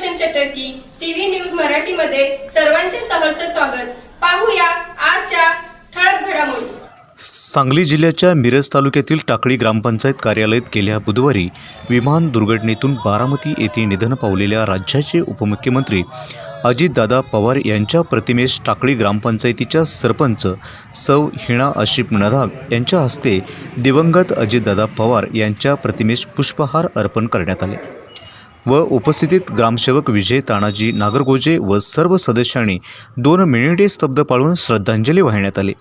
Sudarshan चटर्की TV news मराठीमध्ये सर्वांचे सहर्ष स्वागत। पाहूया आजच्या ठळक घडामोडी। सांगली जिल्ह्याच्या मिरज तालुक्यातील टाकळी ग्रामपंचायत कार्यालयात गेल्या बुधवारी विमान दुर्घटनेतून बारामती येथे निधन पावलेल्या राज्याचे उपमुख्यमंत्री अजितदादा पवार यांच्या प्रतिमेस टाकळी ग्रामपंचायतीच्या सरपंच सौ हिना आशिफ नदाब यांच्या हस्ते दिवंगत अजितदादा पवार यांच्या प्रतिमेस पुष्पहार अर्पण करण्यात आले व उपस्थित ग्रामसेवक विजय तानाजी नागरगोजे व सर्व सदस्यांनी 2 मिनिटे स्तब्ध पाळून श्रद्धांजली वाहण्यात आली।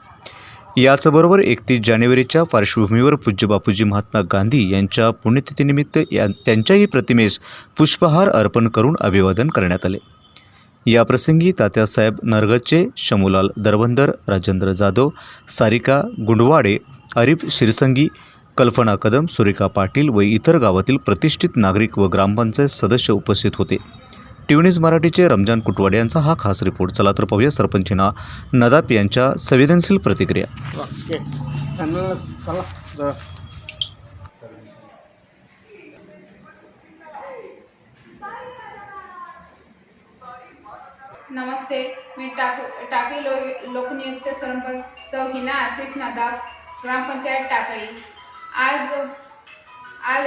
याचबरोबर 31 जानेवारीच्या पार्श्वभूमीवर पूज्य बापूजी महात्मा गांधी यांच्या पुण्यतिथीनिमित्त त्यांच्याही प्रतिमेस पुष्पहार अर्पण करून अभिवादन करण्यात आले। याप्रसंगी तात्यासाहेब नरगच्चे, शमुलाल दरबंदर, राजेंद्र जाधव, सारिका गुंडवाडे, आरिफ शिरसंगी, कल्पना कदम, सुरेखा पाटील व इतर गावातील प्रतिष्ठित नागरिक व ग्रामपंचायत सदस्य उपस्थित होते। टीव्ही न्यूज मराठीचे रमजान कुटवाडे यांचा हा खास रिपोर्ट। चला तर पाहूया सरपंचिना नदाब यांच्या संवेदनशील प्रतिक्रिया। नमस्ते, मी टाकळी लोकनियुक्त सरपंच सौ हिना आसिफ नदाब, ग्रामपंचायत टाकळी। आज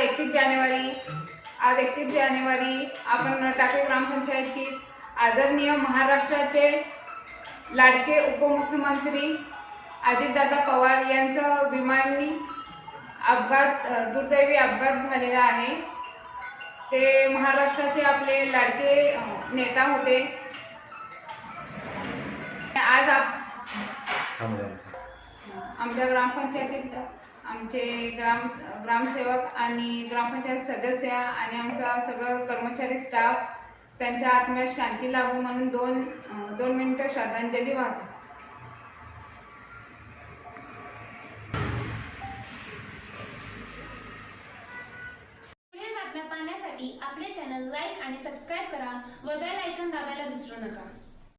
31 जानेवारी आपण टाकळी ग्रामपंचायतीत आदरणीय महाराष्ट्राचे लाडके उपमुख्यमंत्री अजितदादा पवार यांचा विमानी दुर्दैवी अपघात झालेला आहे। ते महाराष्ट्राचे आपले लाडके नेता होते। आज आमच्या ग्रामपंचायतीत आमचे ग्रामसेवक आणि ग्रामपंचायत सदस्य आणि आमचा सगळं कर्मचारी स्टाफ त्यांच्या आत्म्यात शांती लाभो म्हणून दोन मिनिटं श्रद्धांजली वाहतो। पुढील बातम्या पाहण्यासाठी आपले चॅनल लाईक आणि सबस्क्राइब करा व बेल आयकॉन दाबायला विसरू नका।